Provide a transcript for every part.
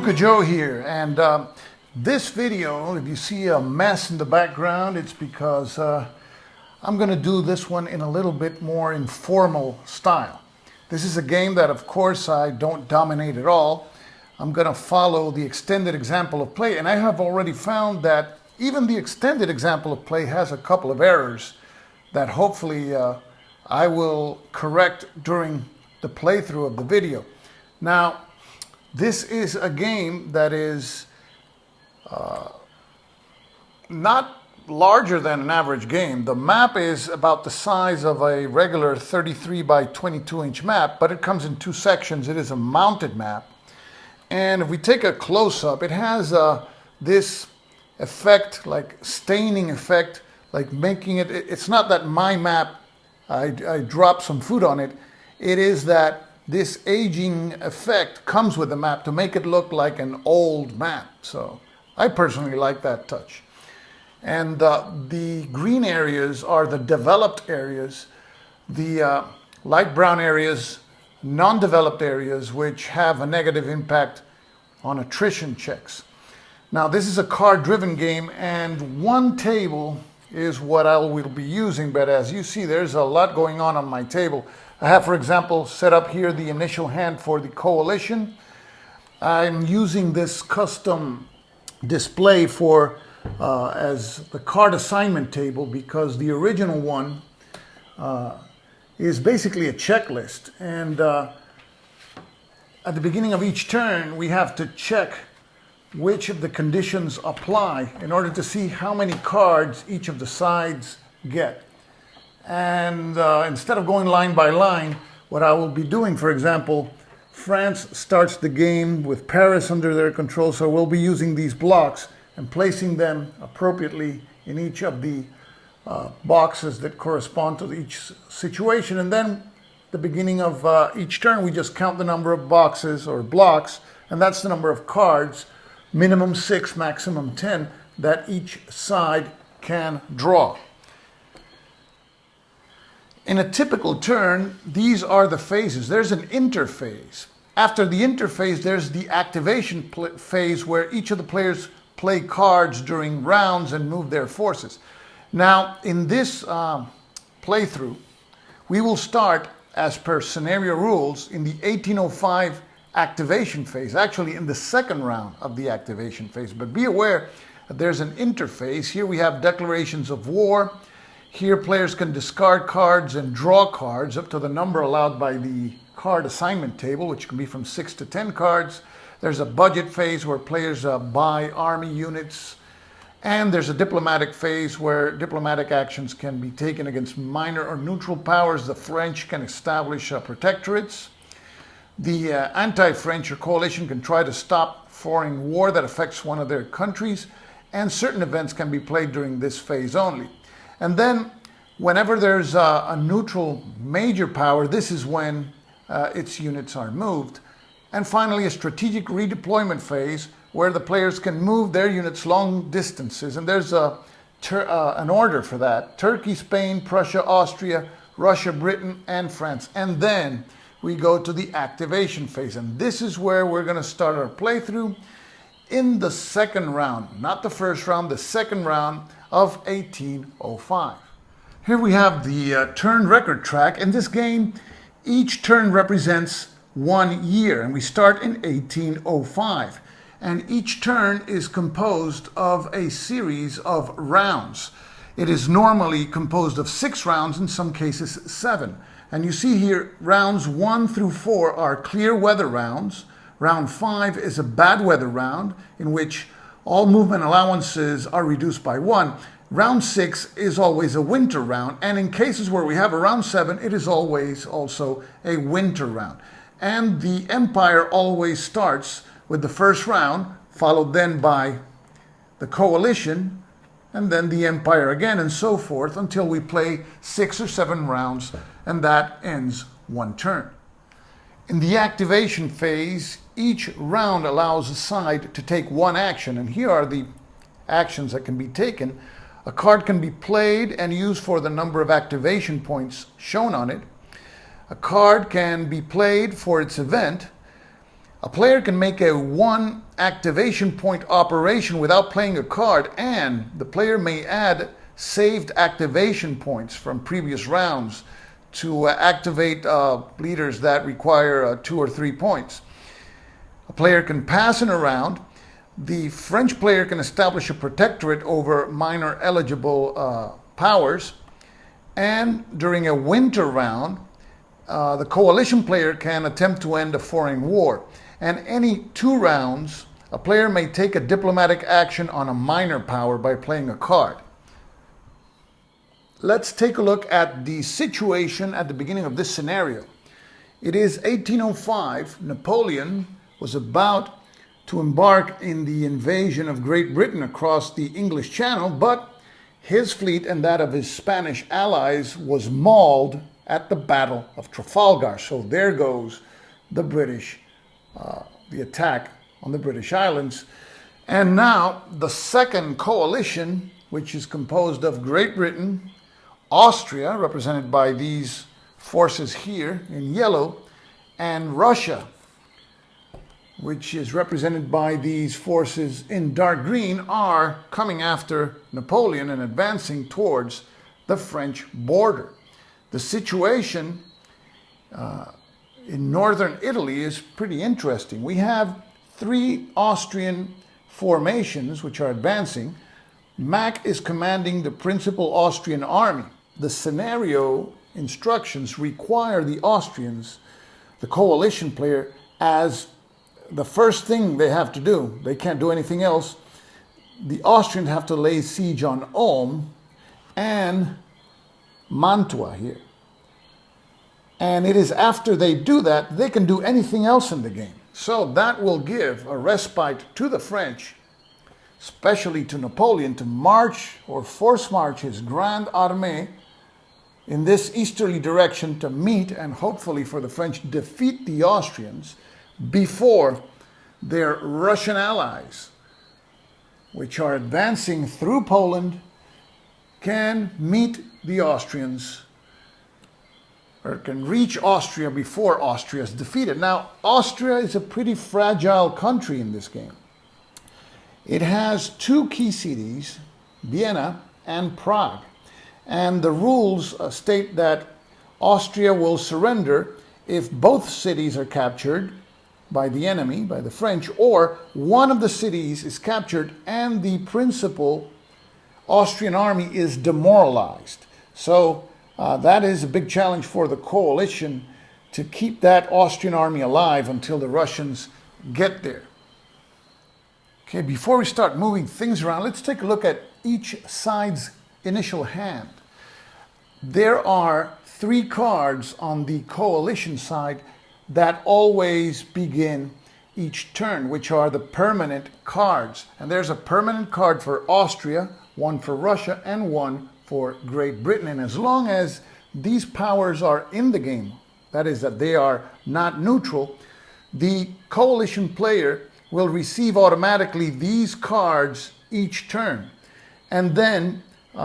Stuka Joe here, and this video, if you see a mess in the background, it's because I'm going to do this one in a little bit more informal style. This is a game that, of course, I don't dominate at all. I'm going to follow the extended example of play, and I have already found that even the extended example of play has a couple of errors that hopefully I will correct during the playthrough of the video. Now, this is a game that is not larger than an average game. The map is about the size of a regular 33 by 22 inch map, but it comes in two sections. It is a mounted map. And if we take a close-up, it has this effect, like staining effect, like making it, it's not that my map, I dropped some food on it. It is that this aging effect comes with the map to make it look like an old map. So I personally like that touch. And the green areas are the developed areas, the light brown areas, non-developed areas, which have a negative impact on attrition checks. Now, this is a card-driven game, and one table is what I will be using, but as you see, there's a lot going on my table. I have, for example, set up here the initial hand for the coalition. I'm using this custom display for as the card assignment table because the original one is basically a checklist. And at the beginning of each turn, we have to check which of the conditions apply in order to see how many cards each of the sides get. And instead of going line by line, what I will be doing, for example, France starts the game with Paris under their control, so we'll be using these blocks and placing them appropriately in each of the boxes that correspond to each situation. And then the beginning of each turn, we just count the number of boxes or blocks, and that's the number of cards, minimum 6, maximum 10, that each side can draw. In a typical turn, these are the phases. There's an interphase. After the interphase, there's the activation phase where each of the players play cards during rounds and move their forces. Now, in this playthrough, we will start, as per scenario rules, in the 1805 activation phase, actually in the second round of the activation phase. But be aware that there's an interphase. Here we have declarations of war. Here players can discard cards and draw cards up to the number allowed by the card assignment table, which can be from 6 to 10 cards. There's a budget phase where players buy army units. And there's a diplomatic phase where diplomatic actions can be taken against minor or neutral powers. The French can establish protectorates. The anti-French or coalition can try to stop foreign war that affects one of their countries. And certain events can be played during this phase only. And then whenever there's a neutral major power, this is when its units are moved. And finally, a strategic redeployment phase where the players can move their units long distances. And there's an order for that. Turkey, Spain, Prussia, Austria, Russia, Britain, and France. And then we go to the activation phase. And this is where we're going to start our playthrough in the second round, not the first round, the second round of 1805. Here we have the turn record track. In this game, each turn represents 1 year, and we start in 1805. And each turn is composed of a series of rounds. It is normally composed of 6 rounds, in some cases 7. And you see here, rounds 1 through 4 are clear weather rounds. Round 5 is a bad weather round, in which all movement allowances are reduced by 1. Round 6 is always a winter round, and in cases where we have a round 7, it is always also a winter round. And the empire always starts with the first round, followed then by the coalition, and then the empire again, and so forth, until we play 6 or 7 rounds, and that ends one turn. In the activation phase, each round allows a side to take one action, and here are the actions that can be taken. A card can be played and used for the number of activation points shown on it. A card can be played for its event. A player can make a 1 activation point operation without playing a card, and the player may add saved activation points from previous rounds to activate leaders that require 2 or 3 points. A player can pass in a round. The French player can establish a protectorate over minor eligible powers, and during a winter round, the coalition player can attempt to end a foreign war. And any 2 rounds, a player may take a diplomatic action on a minor power by playing a card. Let's take a look at the situation at the beginning of this scenario. It is 1805. Napoleon was about to embark in the invasion of Great Britain across the English Channel, but his fleet and that of his Spanish allies was mauled at the Battle of Trafalgar. So there goes the British, the attack on the British Islands. And now the second coalition, which is composed of Great Britain, Austria, represented by these forces here in yellow, and Russia, which is represented by these forces in dark green, are coming after Napoleon and advancing towards the French border. The situation in northern Italy is pretty interesting. We have 3 Austrian formations which are advancing. Mack is commanding the principal Austrian army. The scenario instructions require the Austrians, the coalition player, as the first thing they have to do. They can't do anything else. The Austrians have to lay siege on Ulm and Mantua here. And it is after they do that, they can do anything else in the game. So that will give a respite to the French, especially to Napoleon, to march or force march his Grande Armée in this easterly direction to meet and hopefully for the French defeat the Austrians before their Russian allies, which are advancing through Poland, can meet the Austrians or can reach Austria before Austria is defeated. Now, Austria is a pretty fragile country in this game. It has 2 key cities, Vienna and Prague. And the rules state that Austria will surrender if both cities are captured by the enemy, by the French, or one of the cities is captured and the principal Austrian army is demoralized. So that is a big challenge for the coalition to keep that Austrian army alive until the Russians get there. Okay, before we start moving things around, let's take a look at each side's initial hand. There are 3 cards on the coalition side that always begin each turn, which are the permanent cards. And there's a permanent card for Austria, 1 for Russia, and 1 for Great Britain. And as long as these powers are in the game, that is, that they are not neutral, the coalition player will receive automatically these cards each turn. And then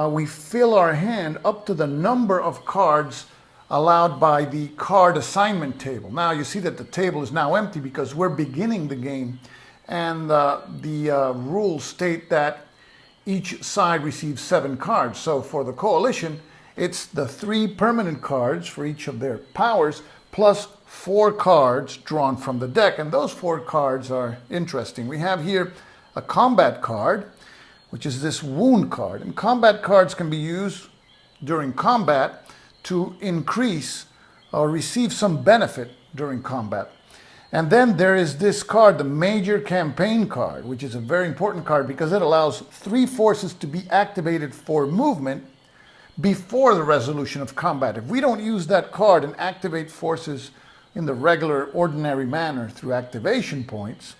we fill our hand up to the number of cards allowed by the card assignment table. Now you see that the table is now empty because we're beginning the game, and the rules state that each side receives 7 cards. So for the coalition, it's the 3 permanent cards for each of their powers plus 4 cards drawn from the deck, and those 4 cards are interesting. We have here a combat card, which is this wound card. And combat cards can be used during combat to increase or receive some benefit during combat. And then there is this card, the major campaign card, which is a very important card because it allows 3 forces to be activated for movement before the resolution of combat. If we don't use that card and activate forces in the regular, ordinary manner through activation points,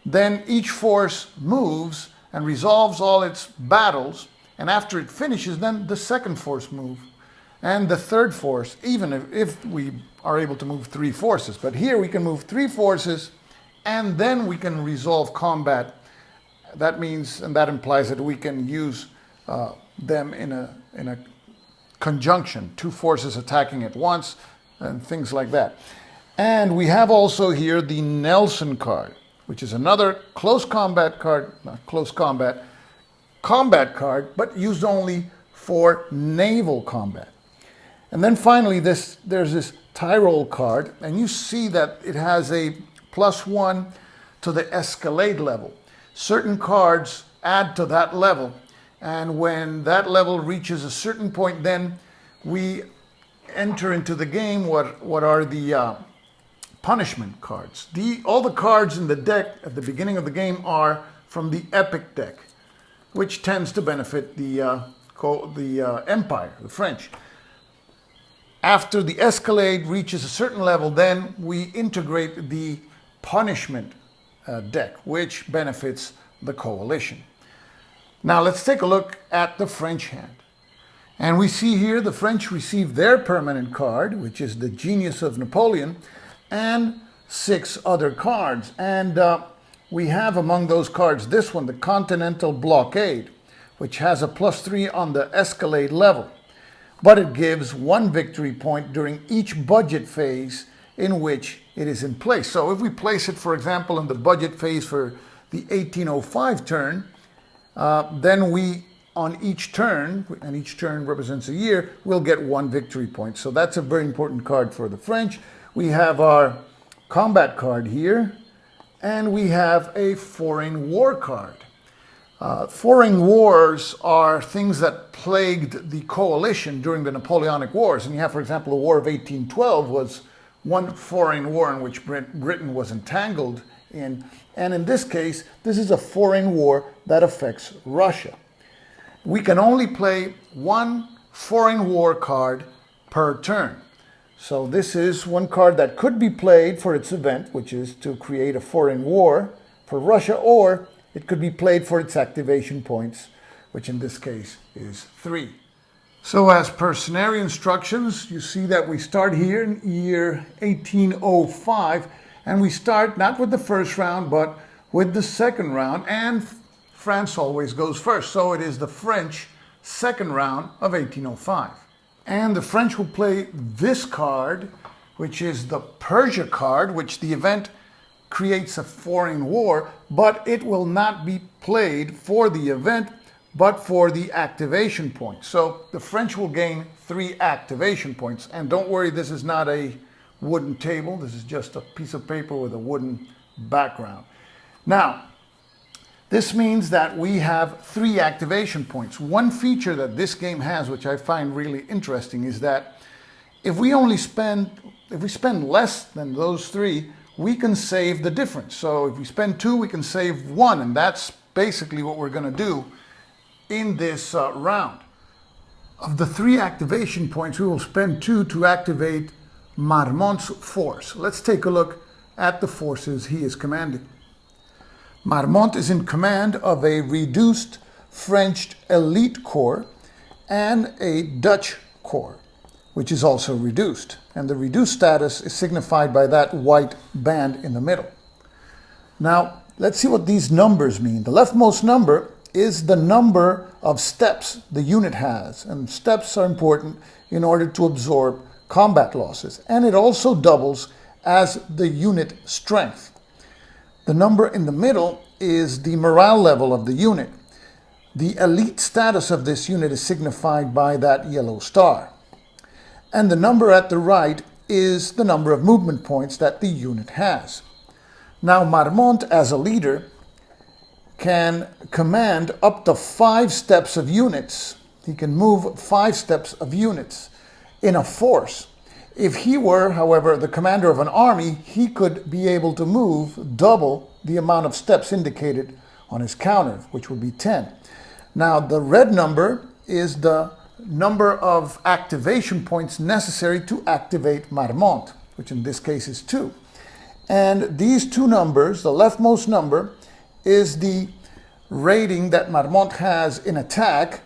then each force moves and resolves all its battles, and after it finishes, then the second force moves, and the third force, even if we are able to move 3 forces. But here we can move 3 forces, and then we can resolve combat. That means, and that implies that we can use them in a conjunction, 2 forces attacking at once, and things like that. And we have also here the Nelson card, which is another close combat card, not close combat, combat card, but used only for naval combat. And then finally, there's this Tyrol card, and you see that it has a +1 to the escalade level. Certain cards add to that level, and when that level reaches a certain point, then we enter into the game what are the punishment cards. All the cards in the deck at the beginning of the game are from the epic deck, which tends to benefit the Empire, the French. After the escalade reaches a certain level, then we integrate the punishment deck, which benefits the coalition. Now let's take a look at the French hand. And we see here the French receive their permanent card, which is the Genius of Napoleon, and 6 other cards. And we have among those cards this one, the Continental Blockade, which has a +3 on the escalade level. But it gives 1 victory point during each budget phase in which it is in place. So if we place it, for example, in the budget phase for the 1805 turn, then we, on each turn, and each turn represents a year, we'll get 1 victory point. So that's a very important card for the French. We have our combat card here, and we have a foreign war card. Foreign wars are things that plagued the coalition during the Napoleonic Wars. And you have, for example, the War of 1812 was one foreign war in which Britain was entangled in. And in this case, this is a foreign war that affects Russia. We can only play 1 foreign war card per turn. So this is one card that could be played for its event, which is to create a foreign war for Russia, or it could be played for its activation points, which in this case is 3. So as per scenario instructions, you see that we start here in year 1805, and we start not with the first round, but with the second round, and France always goes first. So it is the French second round of 1805. And the French will play this card, which is the Persia card, which the event creates a foreign war, but it will not be played for the event, but for the activation point. So the French will gain 3 activation points. And don't worry, this is not a wooden table. This is just a piece of paper with a wooden background. Now, this means that we have 3 activation points. One feature that this game has, which I find really interesting, is that if we spend less than those 3, we can save the difference. So if we spend 2, we can save 1, and that's basically what we're going to do in this round. Of the 3 activation points, we will spend 2 to activate Marmont's force. Let's take a look at the forces he is commanding. Marmont is in command of a reduced French elite corps and a Dutch corps, which is also reduced. And the reduced status is signified by that white band in the middle. Now, let's see what these numbers mean. The leftmost number is the number of steps the unit has. And steps are important in order to absorb combat losses. And it also doubles as the unit strength. The number in the middle is the morale level of the unit. The elite status of this unit is signified by that yellow star. And the number at the right is the number of movement points that the unit has. Now, Marmont, as a leader, can command up to 5 steps of units. He can move 5 steps of units in a force. If he were, however, the commander of an army, he could be able to move double the amount of steps indicated on his counter, which would be 10. Now, the red number is the number of activation points necessary to activate Marmont, which in this case is 2. And these 2 numbers, the leftmost number, is the rating that Marmont has in attack,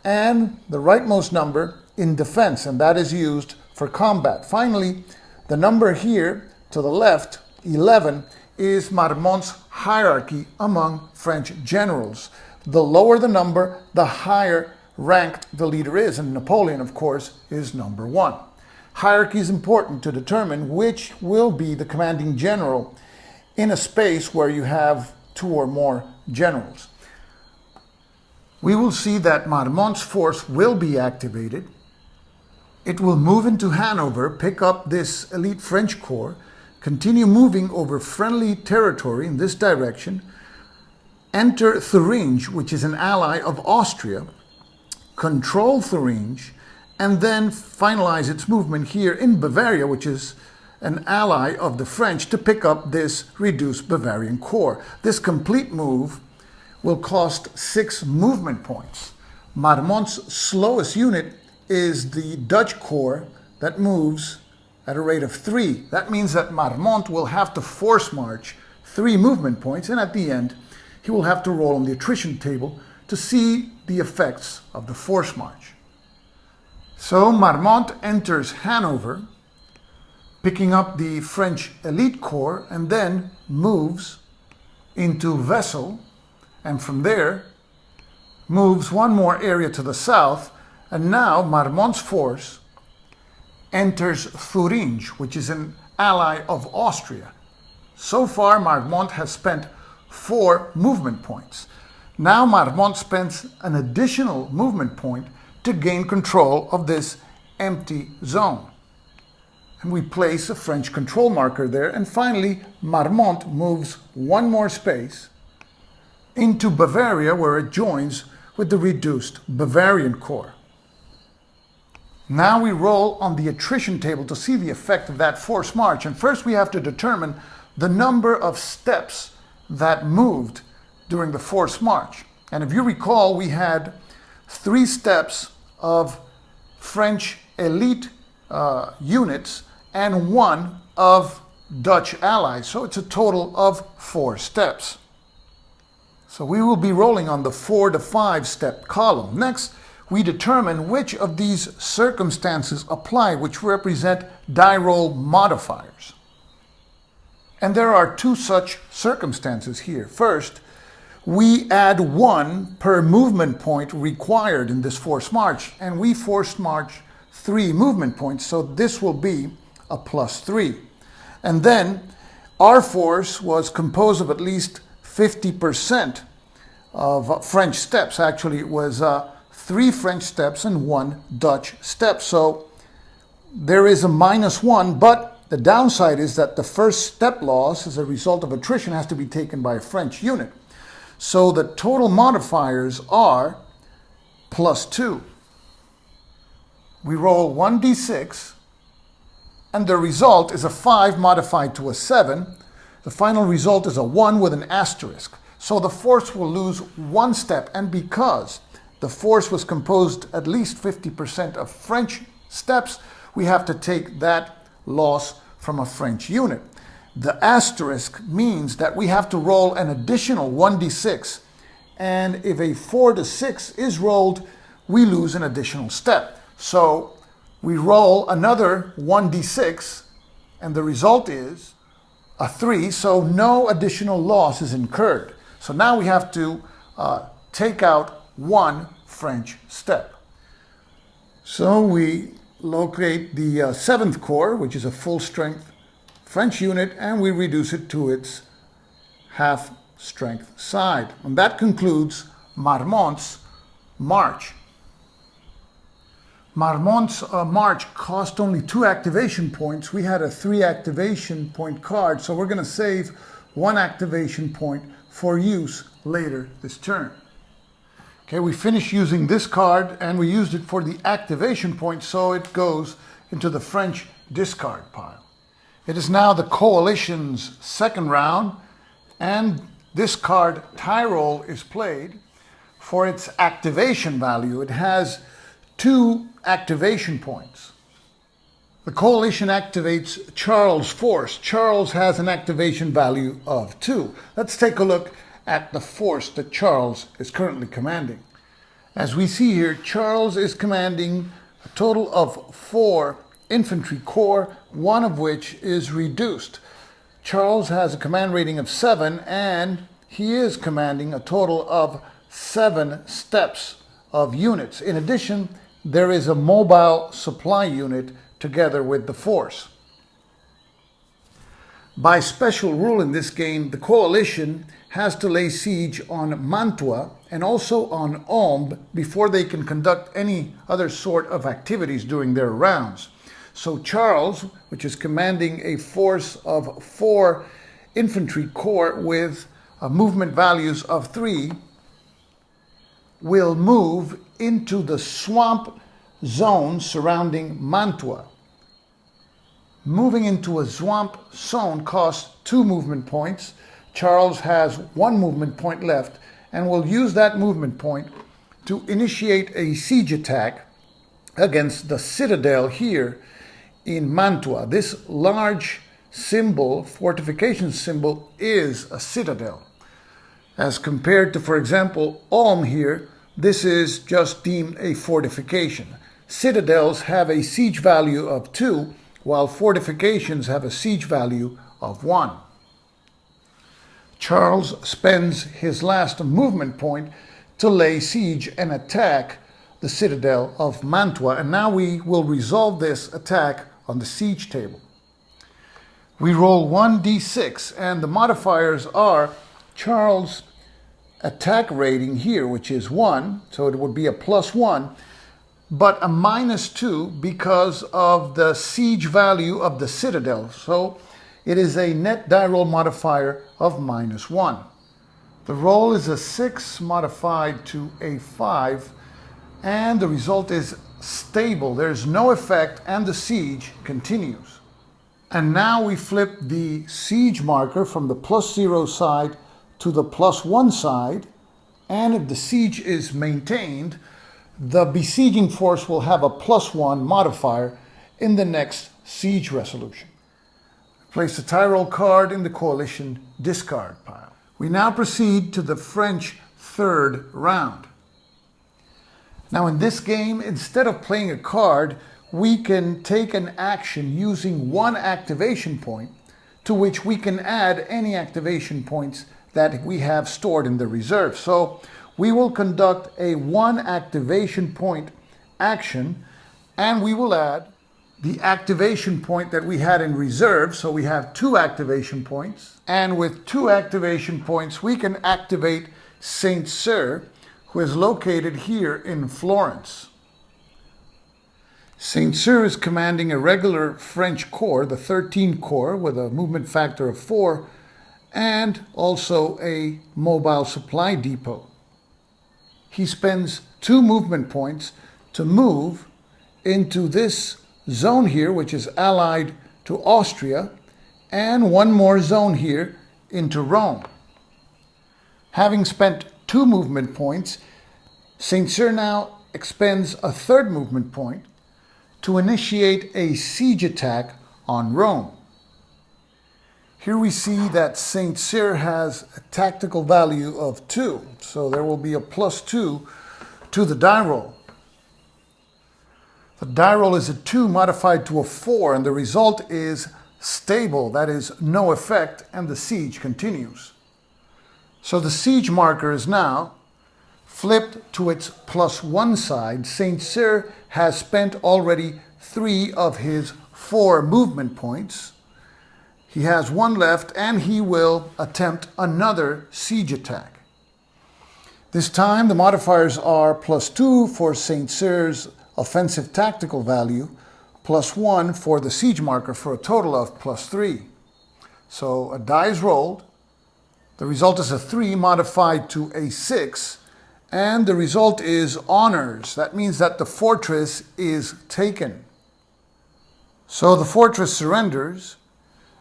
and the rightmost number in defense, and that is used for combat. Finally, the number here to the left, 11, is Marmont's hierarchy among French generals. The lower the number, the higher ranked the leader is, and Napoleon, of course, is number 1. Hierarchy is important to determine which will be the commanding general in a space where you have two or more generals. We will see that Marmont's force will be activated. It will move into Hanover, pick up this elite French corps, continue moving over friendly territory in this direction, enter Thuringe, which is an ally of Austria, control Thuringe, and then finalize its movement here in Bavaria, which is an ally of the French, to pick up this reduced Bavarian corps. This complete move will cost 6 movement points. Marmont's slowest unit is the Dutch corps that moves at a rate of 3. That means that Marmont will have to force march 3 movement points, and at the end he will have to roll on the attrition table to see the effects of the force march. So Marmont enters Hanover, picking up the French elite corps, and then moves into Wesel, and from there moves one more area to the south, and now Marmont's force enters Thuringe, which is an ally of Austria. So far Marmont has spent 4 movement points. Now Marmont spends an additional movement point to gain control of this empty zone. And we place a French control marker there, and finally Marmont moves one more space into Bavaria, where it joins with the reduced Bavarian corps. Now we roll on the attrition table to see the effect of that forced march, and first we have to determine the number of steps that moved during the forced march. And if you recall, we had 3 steps of French elite units and 1 of Dutch allies, so it's a total of 4 steps. So we will be rolling on the 4 to 5 step column. Next, we determine which of these circumstances apply, which represent die roll modifiers. And there are 2 such circumstances here. First, we add 1 per movement point required in this forced march, and we forced march 3 movement points, so this will be a +3. And then our force was composed of at least 50% of French steps. Actually, it was 3 French steps and 1 Dutch step. So there is a -1, but the downside is that the first step loss as a result of attrition has to be taken by a French unit. So the total modifiers are +2. We roll 1d6, and the result is a 5 modified to a 7. The final result is a 1 with an asterisk. So the force will lose 1 step, and because the force was composed at least 50% of French steps, we have to take that loss from a French unit. The asterisk means that we have to roll an additional 1d6, and if a 4 to 6 is rolled, we lose an additional step. So we roll another 1d6, and the result is a 3, so no additional loss is incurred. So now we have to take out 1 French step. So we locate the 7th Corps, which is a full-strength French unit, and we reduce it to its half-strength side. And that concludes Marmont's march. Marmont's march cost only 2 activation points. We had a 3 activation point card, so we're going to save 1 activation point for use later this turn. Okay, we finished using this card, and we used it for the activation point, so it goes into the French discard pile. It is now the coalition's second round, and this card, Tyrol, is played. For its activation value, it has 2 activation points. The coalition activates Charles' force. Charles has an activation value of 2. Let's take a look at the force that Charles is currently commanding. As we see here, Charles is commanding a total of 4 infantry corps, 1 of which is reduced. Charles has a command rating of 7, and he is commanding a total of 7 steps of units. In addition, there is a mobile supply unit together with the force. By special rule in this game, the coalition has to lay siege on Mantua and also on Ulm before they can conduct any other sort of activities during their rounds. So Charles, which is commanding a force of 4 infantry corps with movement values of 3, will move into the swamp zone surrounding Mantua. Moving into a swamp zone costs 2 movement points. Charles has 1 movement point left and will use that movement point to initiate a siege attack against the citadel here in Mantua. This large symbol, fortification symbol, is a citadel. As compared to, for example, Ulm here, this is just deemed a fortification. Citadels have a siege value of 2, while fortifications have a siege value of 1. Charles spends his last movement point to lay siege and attack the citadel of Mantua, and now we will resolve this attack on the siege table. We roll 1d6, and the modifiers are Charles' attack rating here, which is 1, so it would be a +1, but a -2 because of the siege value of the citadel. So it is a net die roll modifier of -1. The roll is a 6 modified to a 5, and the result is stable. There's no effect, and the siege continues. And now we flip the siege marker from the +0 side to the +1 side, and if the siege is maintained, the besieging force will have a +1 modifier in the next siege resolution. Place the Tyrol card in the coalition discard pile. We now proceed to the French 3rd round. Now in this game, instead of playing a card, we can take an action using 1 activation point, to which we can add any activation points that we have stored in the reserve. So we will conduct a 1 activation point action, and we will add the activation point that we had in reserve. So we have 2 activation points, and with 2 activation points we can activate Saint Cyr, who is located here in Florence. Saint Cyr is commanding a regular French corps, the 13th Corps, with a movement factor of 4, and also a mobile supply depot. He spends 2 movement points to move into this zone here, which is allied to Austria, and 1 more zone here into Rome. Having spent 2 movement points, Saint Cyr now expends a 3rd movement point to initiate a siege attack on Rome. Here we see that Saint Cyr has a tactical value of 2, so there will be a +2 to the die roll. The die roll is a 2 modified to a 4, and the result is stable, that is, no effect, and the siege continues. So the siege marker is now flipped to its +1 side. Saint Cyr has spent already 3 of his 4 movement points. He has 1 left, and he will attempt another siege attack. This time the modifiers are +2 for Saint Cyr's offensive tactical value, +1 for the siege marker, for a total of +3. So a die is rolled. The result is a 3 modified to a 6, and the result is honors. That means that the fortress is taken. So the fortress surrenders,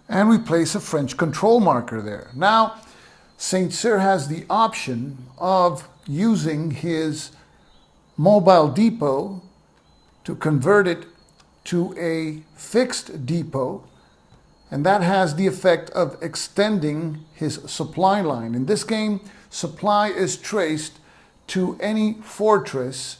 and we place a French control marker there. Now, Saint Cyr has the option of using his mobile depot to convert it to a fixed depot, and that has the effect of extending his supply line. In this game, supply is traced to any fortress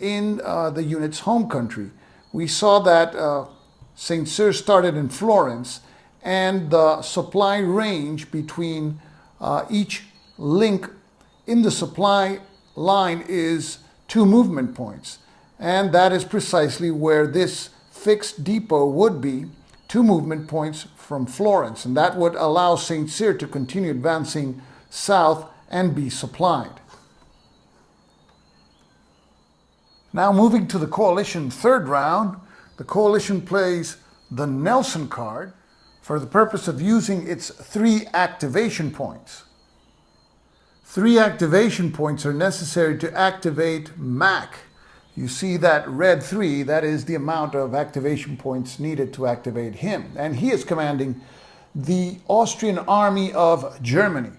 in the unit's home country. We saw that Saint Cyr started in Florence, and the supply range between each link in the supply line is 2 movement points. And that is precisely where this fixed depot would be 2 movement points from Florence, and that would allow St. Cyr to continue advancing south and be supplied. Now moving to the coalition third round, the coalition plays the Nelson card for the purpose of using its 3 activation points. 3 activation points are necessary to activate Mack. You see that red 3, that is the amount of activation points needed to activate him. And he is commanding the Austrian army of Germany.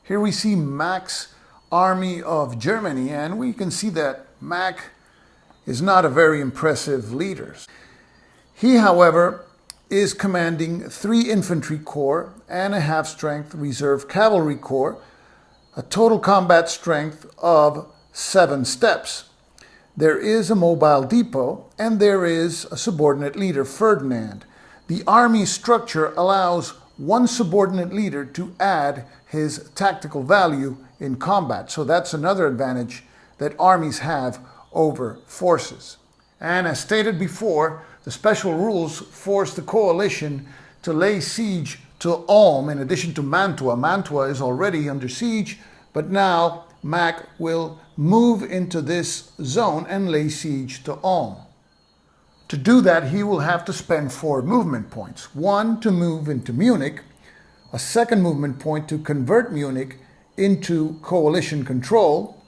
Here we see Mack's army of Germany, and we can see that Mack is not a very impressive leader. He, however, is commanding 3 infantry corps and a half-strength reserve cavalry corps, a total combat strength of 7 steps. There is a mobile depot, and there is a subordinate leader, Ferdinand. The army structure allows one subordinate leader to add his tactical value in combat. So that's another advantage that armies have over forces. And as stated before, the special rules force the coalition to lay siege to Ulm in addition to Mantua. Mantua is already under siege, but now Mack will move into this zone and lay siege to Ulm. To do that, he will have to spend 4 movement points. 1 to move into Munich, a 2nd movement point to convert Munich into coalition control,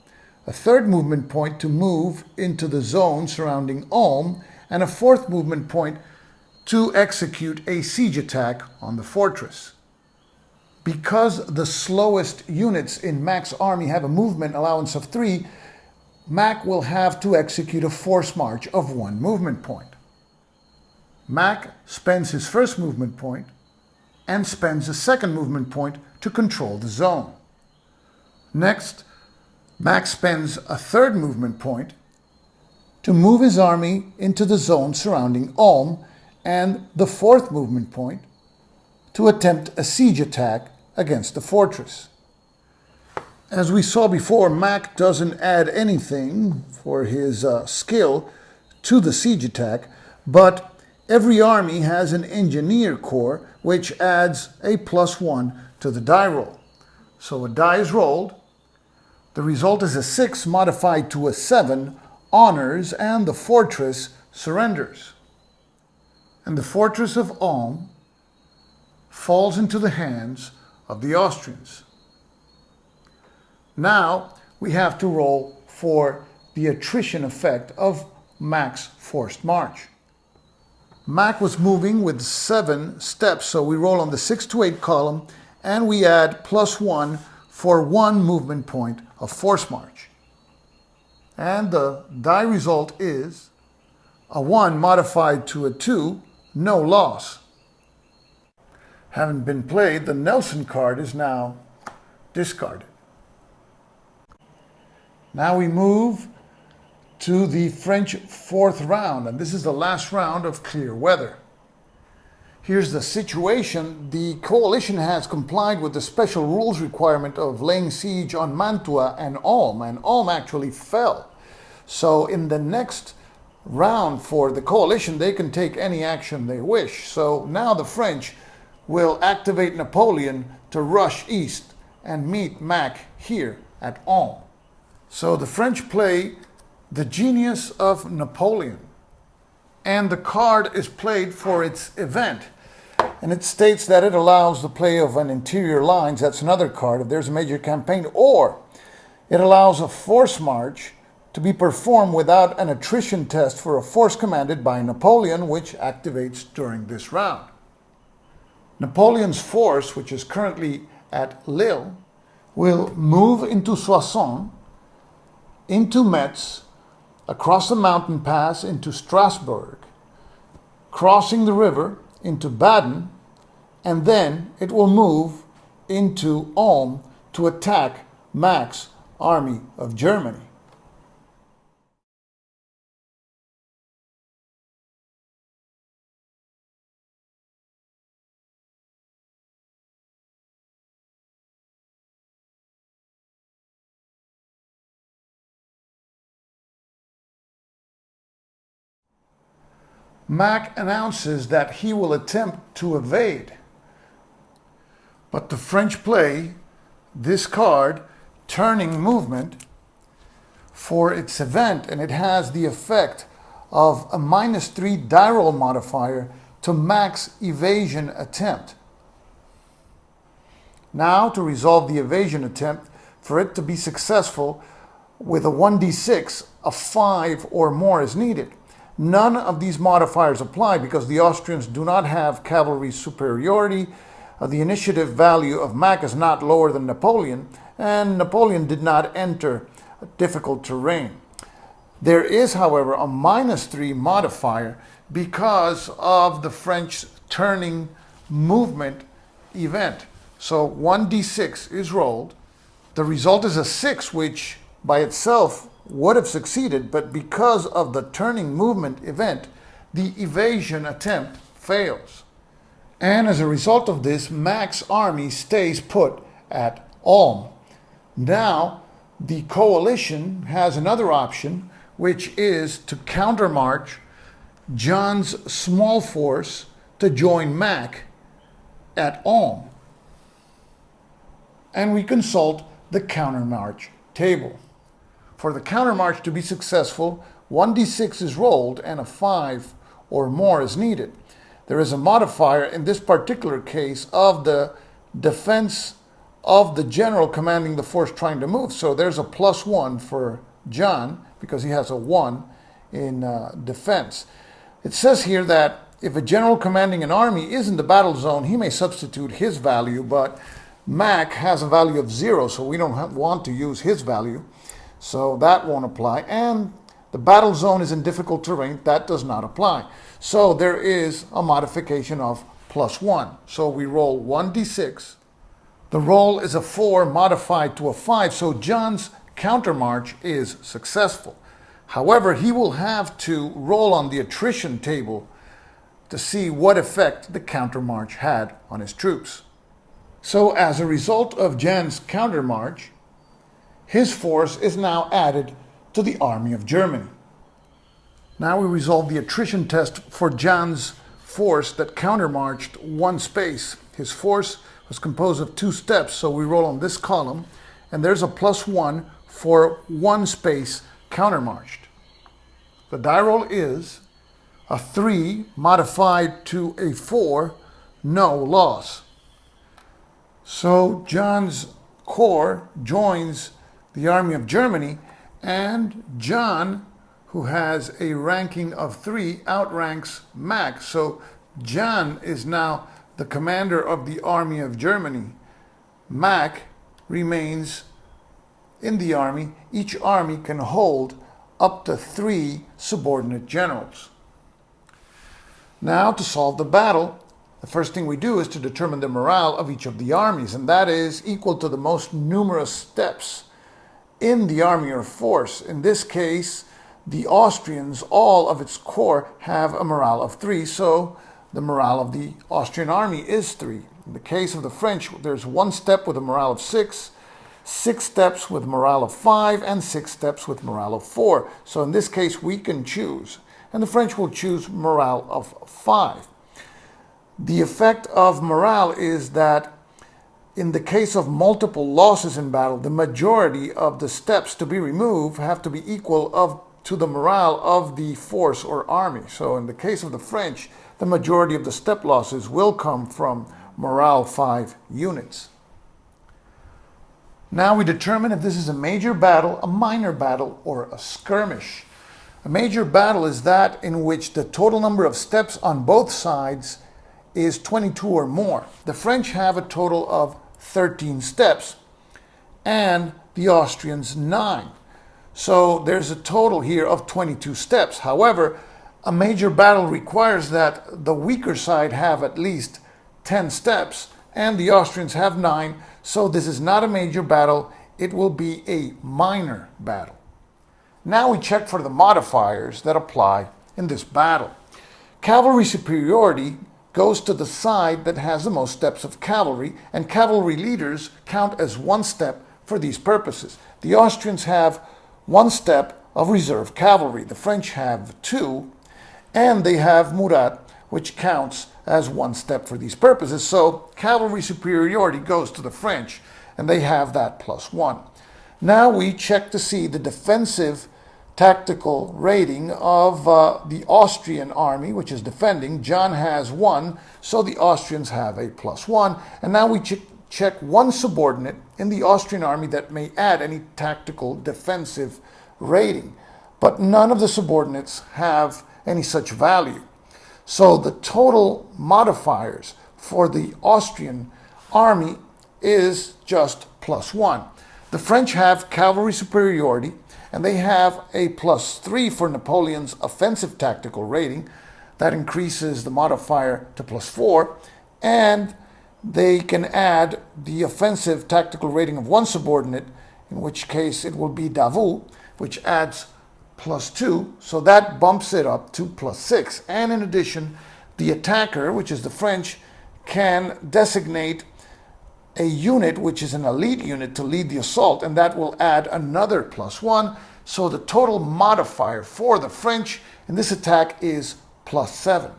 a 3rd movement point to move into the zone surrounding Ulm, and a 4th movement point to execute a siege attack on the fortress. Because the slowest units in Mack's army have a movement allowance of 3, Mack will have to execute a force march of 1 movement point. Mack spends his 1st movement point and spends a 2nd movement point to control the zone. Next, Mack spends a 3rd movement point to move his army into the zone surrounding Ulm, and the 4th movement point to attempt a siege attack against the fortress. As we saw before, Mack doesn't add anything for his skill to the siege attack, but every army has an engineer corps which adds a +1 to the die roll. So a die is rolled, the result is a 6 modified to a 7, honors, and the fortress surrenders. And the fortress of Ulm falls into the hands of the Austrians. Now we have to roll for the attrition effect of Mack's forced march. Mack was moving with 7 steps, so we roll on the 6 to 8 column and we add +1 for 1 movement point of force march. And the die result is a 1 modified to a 2, no loss. Having been played, the Nelson card is now discarded. Now we move to the French 4th round, and this is the last round of clear weather. Here's the situation. The coalition has complied with the special rules requirement of laying siege on Mantua and Ulm actually fell. So in the next round for the coalition, they can take any action they wish. So now the French will activate Napoleon to rush east and meet Mack here at Ulm. So the French play the Genius of Napoleon, and the card is played for its event. And it states that it allows the play of an interior lines, that's another card, if there's a major campaign, or it allows a force march to be performed without an attrition test for a force commanded by Napoleon, which activates during this round. Napoleon's force, which is currently at Lille, will move into Soissons, into Metz, across the mountain pass into Strasbourg, crossing the river into Baden, and then it will move into Ulm to attack Mack's army of Germany. Mack announces that he will attempt to evade. But the French play this card, turning movement, for its event, and it has the effect of a -3 die roll modifier to Mack's evasion attempt. Now, to resolve the evasion attempt, for it to be successful, with a 1d6, a 5 or more is needed. None of these modifiers apply because the Austrians do not have cavalry superiority. The initiative value of Mack is not lower than Napoleon, and Napoleon did not enter difficult terrain. There is, however, a -3 modifier because of the French turning movement event. So 1d6 is rolled. The result is a 6, which by itself would have succeeded, but because of the turning movement event, the evasion attempt fails. And as a result of this, Mack's army stays put at Ulm. Now, the coalition has another option, which is to countermarch John's small force to join Mack at Ulm. And we consult the countermarch table. For the countermarch to be successful, 1d6 is rolled and a 5 or more is needed. There is a modifier in this particular case of the defense of the general commanding the force trying to move. So there's a +1 for John because he has a 1 in defense. It says here that if a general commanding an army is in the battle zone, he may substitute his value, but Mack has a value of 0, so we don't want to use his value. So that won't apply. And the battle zone is in difficult terrain. That does not apply. So there is a modification of +1. So we roll 1d6. The roll is a 4 modified to a 5. So John's countermarch is successful. However, he will have to roll on the attrition table to see what effect the countermarch had on his troops. So as a result of John's countermarch, his force is now added to the army of Germany. Now we resolve the attrition test for John's force that countermarched 1 space. His force was composed of 2 steps, so we roll on this column, and there's a +1 for 1 space countermarched. The die roll is a 3 modified to a 4, no loss. So John's corps joins the army of Germany, and John, who has a ranking of 3, outranks Mack. So John is now the commander of the army of Germany. Mack remains in the army. Each army can hold up to 3 subordinate generals. Now, to solve the battle, the first thing we do is to determine the morale of each of the armies, and that is equal to the most numerous steps in the army or force. In this case, the Austrians, all of its corps, have a morale of 3, so the morale of the Austrian army is 3. In the case of the French, there's 1 step with a morale of 6, 6 steps with morale of 5, and 6 steps with morale of 4. So in this case, we can choose, and the French will choose morale of 5. The effect of morale is that in the case of multiple losses in battle, the majority of the steps to be removed have to be equal to the morale of the force or army. So in the case of the French, the majority of the step losses will come from morale 5 units. Now we determine if this is a major battle, a minor battle, or a skirmish. A major battle is that in which the total number of steps on both sides is 22 or more. The French have a total of 13 steps and the Austrians 9. So there's a total here of 22 steps. However, a major battle requires that the weaker side have at least 10 steps and the Austrians have 9. So this is not a major battle. It will be a minor battle. Now we check for the modifiers that apply in this battle. Cavalry superiority goes to the side that has the most steps of cavalry, and cavalry leaders count as 1 step for these purposes. The Austrians have 1 step of reserve cavalry. The French have 2, And they have Murat, which counts as 1 step for these purposes. So cavalry superiority goes to the French, and they have that +1. Now we check to see the defensive tactical rating of the Austrian army, which is defending. John has 1, so the Austrians have a +1. And now we check one subordinate in the Austrian army that may add any tactical defensive rating. But none of the subordinates have any such value. So the total modifiers for the Austrian army is just +1. The French have cavalry superiority, and they have a +3 for Napoleon's offensive tactical rating. That increases the modifier to +4, and they can add the offensive tactical rating of one subordinate, in which case it will be Davout, which adds +2, so that bumps it up to +6. And in addition, the attacker, which is the French, can designate a unit, which is an elite unit, to lead the assault, and that will add another +1. So the total modifier for the French in this attack is +7.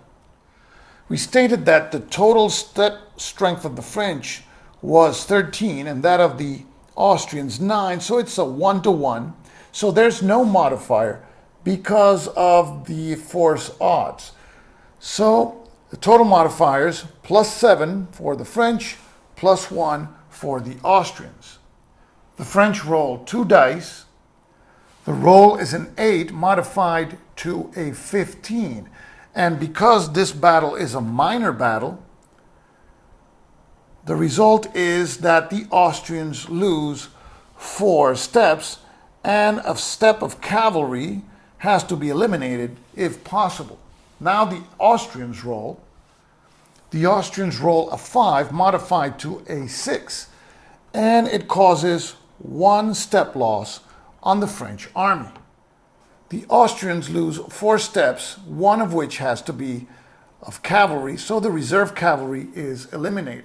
We stated that the total step strength of the French was 13 and that of the Austrians 9, so it's a 1-to-1. So there's no modifier because of the force odds. So the total modifiers +7 for the French, +1 for the Austrians. The French roll 2 dice. The roll is an 8 modified to a 15. And because this battle is a minor battle, the result is that the Austrians lose 4 steps, and a step of cavalry has to be eliminated if possible. Now the Austrians roll. The Austrians roll a 5 modified to a 6, and it causes 1 step loss on the French army. The Austrians lose 4 steps, one of which has to be of cavalry, so the reserve cavalry is eliminated.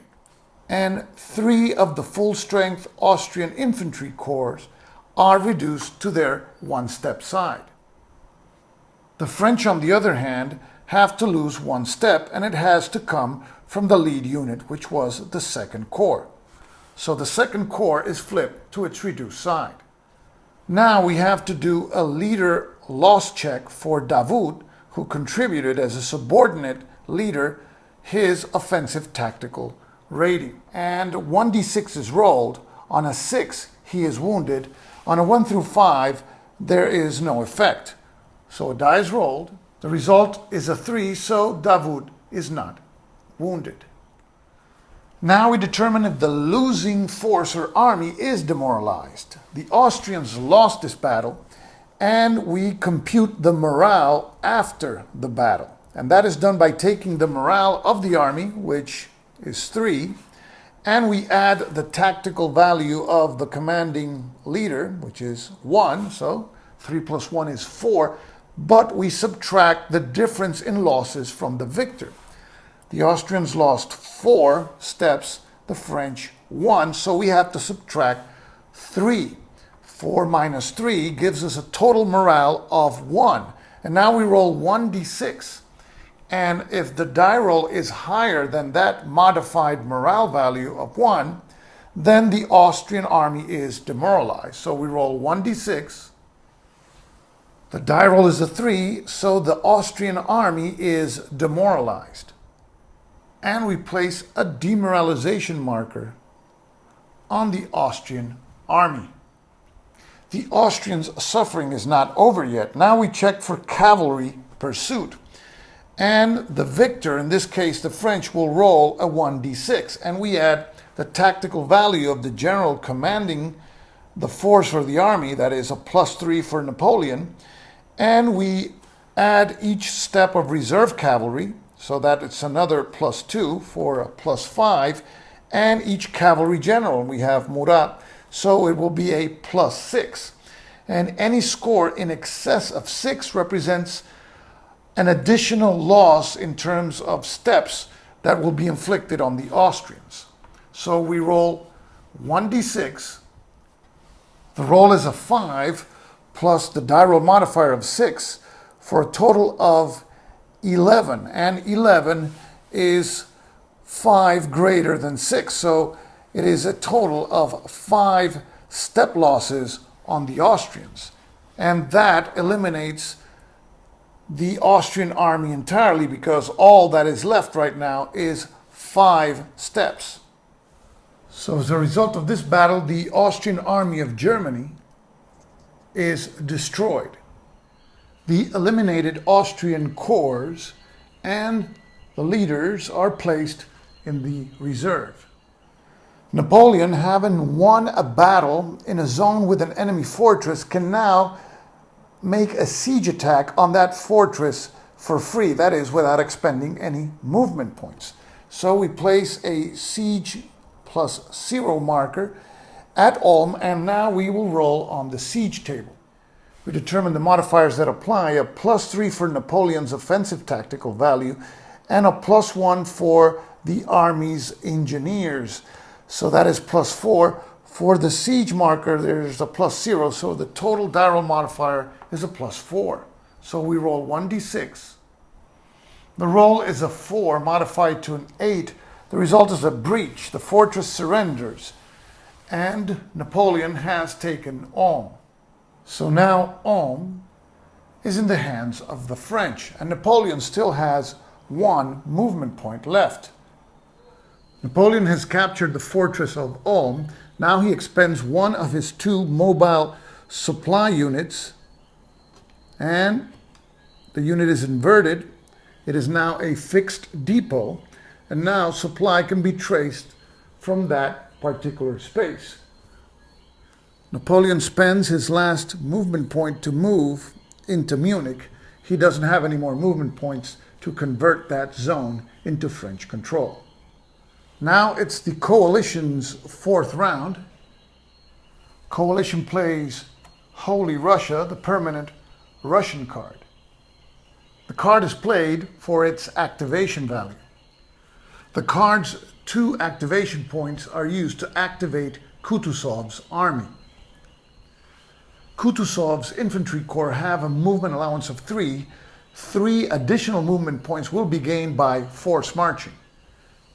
And 3 of the full-strength Austrian infantry corps are reduced to their 1-step side. The French, on the other hand, have to lose 1 step, and it has to come from the lead unit, which was the 2nd Corps. So the 2nd Corps is flipped to its reduced side. Now we have to do a leader loss check for Davout, who contributed as a subordinate leader his offensive tactical rating. And 1d6 is rolled. On a 6, he is wounded. On a 1 through 5, there is no effect. So a die is rolled. The result is a 3, so Davout is not wounded. Now we determine if the losing force or army is demoralized. The Austrians lost this battle, and we compute the morale after the battle. And that is done by taking the morale of the army, which is 3, and we add the tactical value of the commanding leader, which is 1, so 3 plus 1 is 4, but we subtract the difference in losses from the victor. The Austrians lost 4 steps, the French 1, so we have to subtract 3. 4 minus 3 gives us a total morale of 1. And now we roll 1d6. And if the die roll is higher than that modified morale value of 1, then the Austrian army is demoralized. So we roll 1d6. The die roll is a 3, so the Austrian army is demoralized. And we place a demoralization marker on the Austrian army. The Austrians' suffering is not over yet. Now we check for cavalry pursuit. And the victor, in this case the French, will roll a 1d6. And we add the tactical value of the general commanding the force for the army, that is a +3 for Napoleon. And we add each step of reserve cavalry, so that it's another +2 for a +5. And each cavalry general, we have Murat, so it will be a +6. And any score in excess of 6 represents an additional loss in terms of steps that will be inflicted on the Austrians. So we roll 1d6. The roll is a 5 plus the die roll modifier of 6 for a total of 11, and 11 is 5 greater than 6, so it is a total of 5 step losses on the Austrians, and that eliminates the Austrian army entirely, because all that is left right now is 5 steps. So as a result of this battle, the Austrian army of Germany is destroyed. The eliminated Austrian corps and the leaders are placed in the reserve. Napoleon, having won a battle in a zone with an enemy fortress, can now make a siege attack on that fortress for free, that is, without expending any movement points. So we place a siege +0 marker at Ulm, and now we will roll on the siege table. We determine the modifiers that apply: a +3 for Napoleon's offensive tactical value, and a +1 for the army's engineers. So that is +4. For the siege marker, there's a +0, so the total die roll modifier is a +4. So we roll 1d6. The roll is a 4 modified to an 8. The result is a breach. The fortress surrenders, and Napoleon has taken Ulm. So now Ulm is in the hands of the French, and Napoleon still has 1 movement point left. Napoleon has captured the fortress of Ulm. Now he expends 1 of his 2 mobile supply units, and the unit is inverted. It is now a fixed depot, and now supply can be traced from that particular space. Napoleon spends his last movement point to move into Munich. He doesn't have any more movement points to convert that zone into French control. Now it's the coalition's 4th round. Coalition plays Holy Russia, the permanent Russian card. The card is played for its activation value. The card's 2 activation points are used to activate Kutuzov's army. Kutuzov's infantry corps have a movement allowance of 3. 3 additional movement points will be gained by force marching.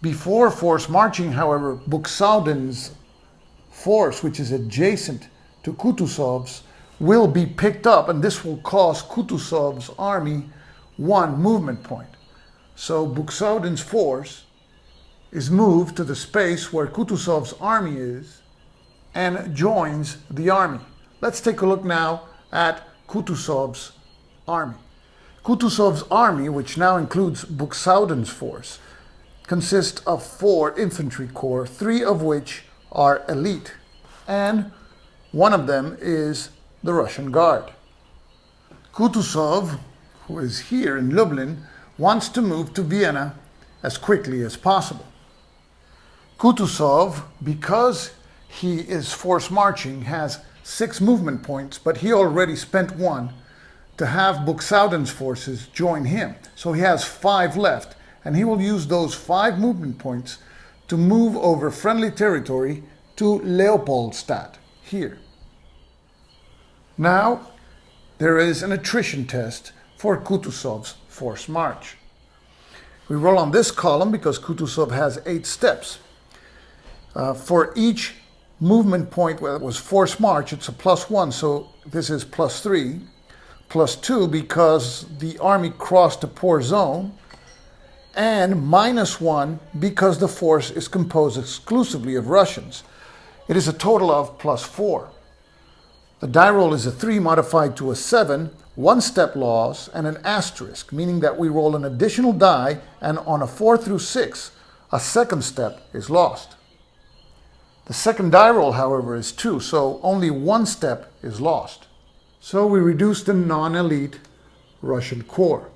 Before force marching, however, Buxauden's force, which is adjacent to Kutuzov's, will be picked up, and this will cost Kutuzov's army 1 movement point. So Buxauden's force is moved to the space where Kutuzov's army is and joins the army. Let's take a look now at Kutuzov's army. Kutuzov's army, which now includes Buxauden's force, consists of 4 infantry corps, 3 of which are elite, and 1 of them is the Russian Guard. Kutuzov, who is here in Lublin, wants to move to Vienna as quickly as possible. Kutuzov, because he is force marching, has 6 movement points, but he already spent 1 to have Buxauden's forces join him. So he has 5 left, and he will use those 5 movement points to move over friendly territory to Leopoldstadt, here. Now, there is an attrition test for Kutuzov's force march. We roll on this column because Kutuzov has 8 steps. For each movement point where it was force march, it's a +1, so this is +3, +2 because the army crossed a poor zone, and -1 because the force is composed exclusively of Russians. It is a total of +4. The die roll is a 3 modified to a 7, 1 step loss, and an asterisk, meaning that we roll an additional die, and on a 4 through 6, a 2nd step is lost. The second die roll, however, is 2, so only 1 step is lost. So we reduce the non-elite Russian corps.